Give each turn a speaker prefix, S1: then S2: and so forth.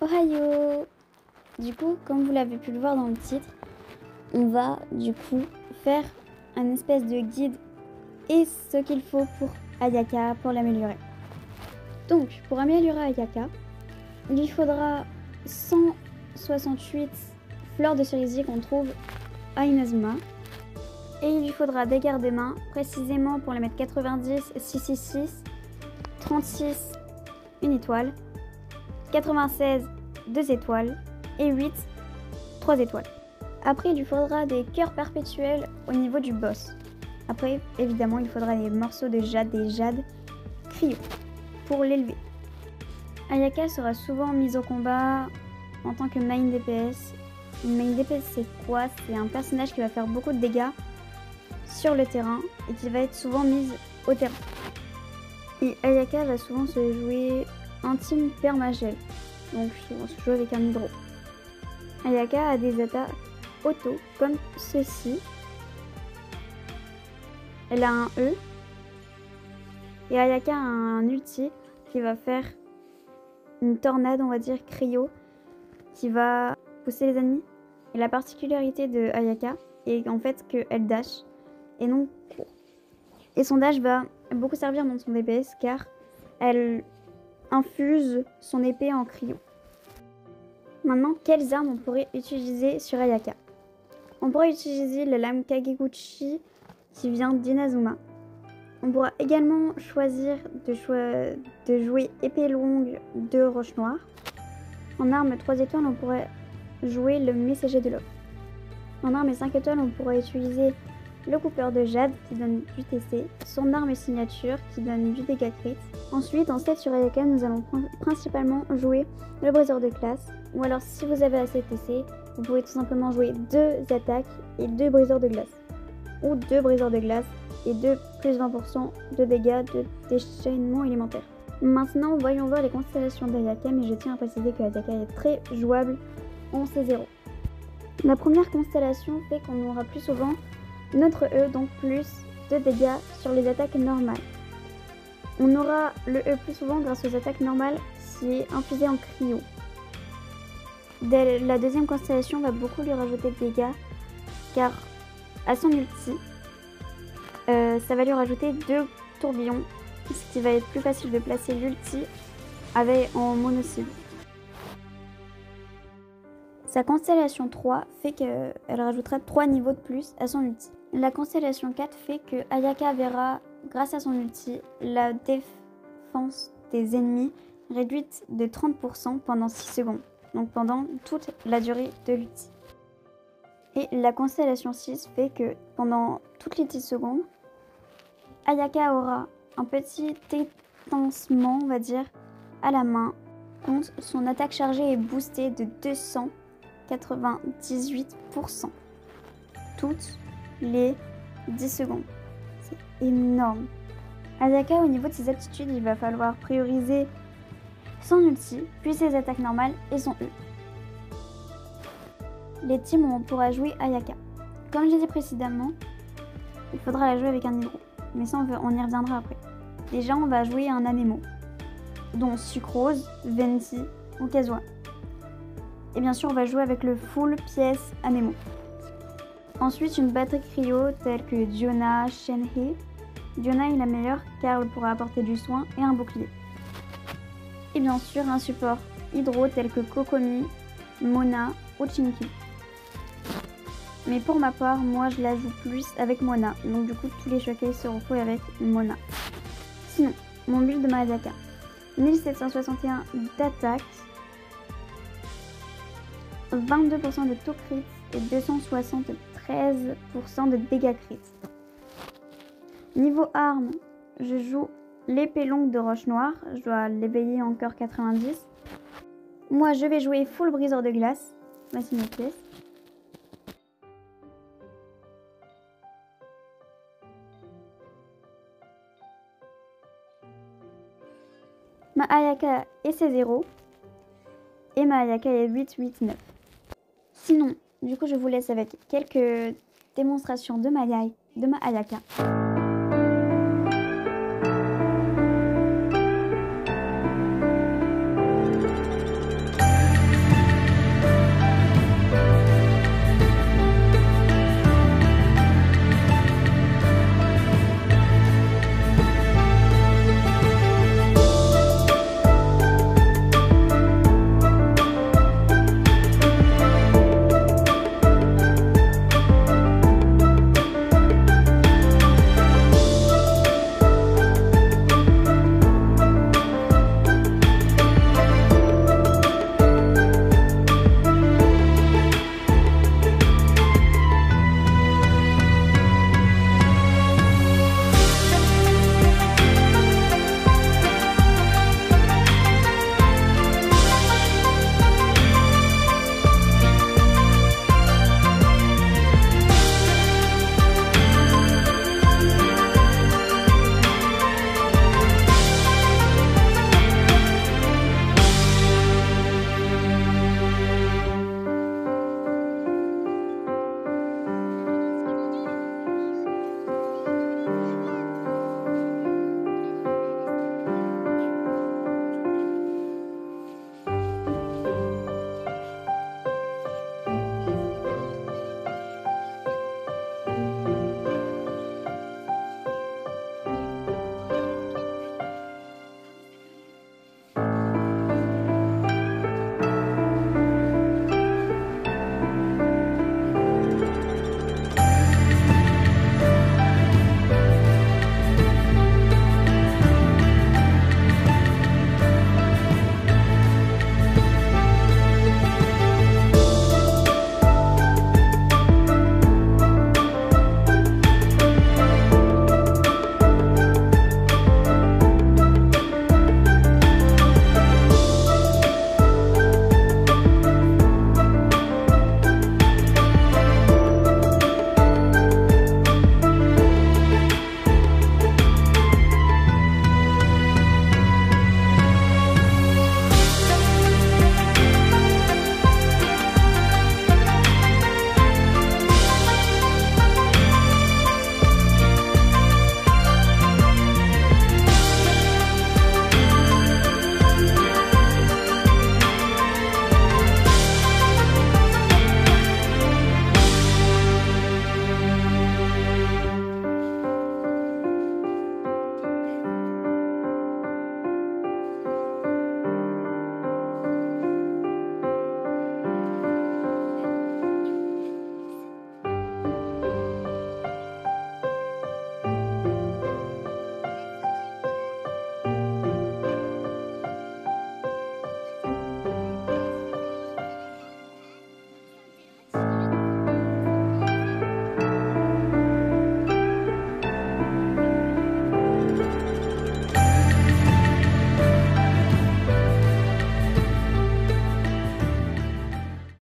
S1: Ohio! Du coup, comme vous l'avez pu le voir dans le titre, on va du coup faire un espèce de guide et ce qu'il faut pour Ayaka pour l'améliorer. Donc, pour améliorer Ayaka, il lui faudra 168 fleurs de cerisier qu'on trouve à Inazuma. Et il lui faudra des gardes-mains, précisément pour les mettre 90, 666, 36, une étoile, 96, 2 étoiles et 8, 3 étoiles. Après, il lui faudra des cœurs perpétuels au niveau du boss. Après, évidemment, il faudra des morceaux de jade, des jades cryo pour l'élever. Ayaka sera souvent mise au combat en tant que main DPS. Une main DPS, c'est quoi? C'est un personnage qui va faire beaucoup de dégâts sur le terrain et qui va être souvent mise au terrain. Et Ayaka va souvent se jouer en team permagel, donc souvent se jouer avec un hydro. Ayaka a des attaques auto comme ceci. Elle a un E et Ayaka a un ulti qui va faire une tornade, on va dire cryo, qui va pousser les ennemis. Et la particularité de Ayaka est en fait qu'elle dash et non court. Et son dash va beaucoup servir dans son DPS car elle infuse son épée en cryo. Maintenant, quelles armes on pourrait utiliser sur Ayaka? On pourrait utiliser la lame Kageguchi qui vient d'Inazuma. On pourra également choisir de jouer épée longue de roche noire. En arme 3 étoiles, on pourrait jouer le messager de l'offre. En arme 5 étoiles, on pourrait utiliser le coupeur de jade qui donne du TC, son arme signature qui donne du dégât crit. Ensuite, en set sur Ayaka, nous allons principalement jouer le briseur de glace. Ou alors, si vous avez assez TC, vous pouvez tout simplement jouer 2 attaques et 2 briseurs de glace. Ou 2 briseurs de glace et 2 plus 20% de dégâts de déchaînement élémentaire. Maintenant, voyons voir les constellations d'Ayaka, mais je tiens à préciser que Ayaka est très jouable en C0. La première constellation fait qu'on aura plus souvent notre E, donc plus de dégâts sur les attaques normales. On aura le E plus souvent grâce aux attaques normales qui est infusé en cryo. La deuxième constellation va beaucoup lui rajouter de dégâts car à son ulti, ça va lui rajouter 2 tourbillons, ce qui va être plus facile de placer l'ulti en mono-cible. Sa constellation 3 fait qu'elle rajoutera 3 niveaux de plus à son ulti. La constellation 4 fait que Ayaka verra, grâce à son ulti, la défense des ennemis réduite de 30% pendant 6 secondes, donc pendant toute la durée de l'ulti. Et la constellation 6 fait que pendant toutes les 10 secondes, Ayaka aura un petit étancement, on va dire, à la main, quand son attaque chargée est boostée de 298% toutes les 10 secondes. C'est énorme. Ayaka, au niveau de ses aptitudes, il va falloir prioriser son ulti, puis ses attaques normales et son E. Les teams où on pourra jouer Ayaka. Comme j'ai dit précédemment, il faudra la jouer avec un hydro. Mais ça, on y reviendra après. Déjà, on va jouer un anémo, dont Sucrose, Venti ou Kazuha. Et bien sûr, on va jouer avec le full pièce anémo. Ensuite, une batterie cryo telle que Diona, Shenhe. Diona est la meilleure car elle pourra apporter du soin et un bouclier. Et bien sûr, un support hydro tel que Kokomi, Mona ou Chinky. Mais pour ma part, moi je la joue plus avec Mona. Donc du coup, tous les showcases seront faits avec Mona. Sinon, mon build de Ayaka. 1761 d'attaque, 22% de taux crit et 273% de dégâts crit. Niveau arme, je joue l'épée longue de roche noire. Je dois l'éveiller en cœur 90. Moi, je vais jouer full briseur de glace. Voici mes pièces. Ma Ayaka est C0 et ma Ayaka est 8-8-9. Sinon, du coup, je vous laisse avec quelques démonstrations de ma Ayaka.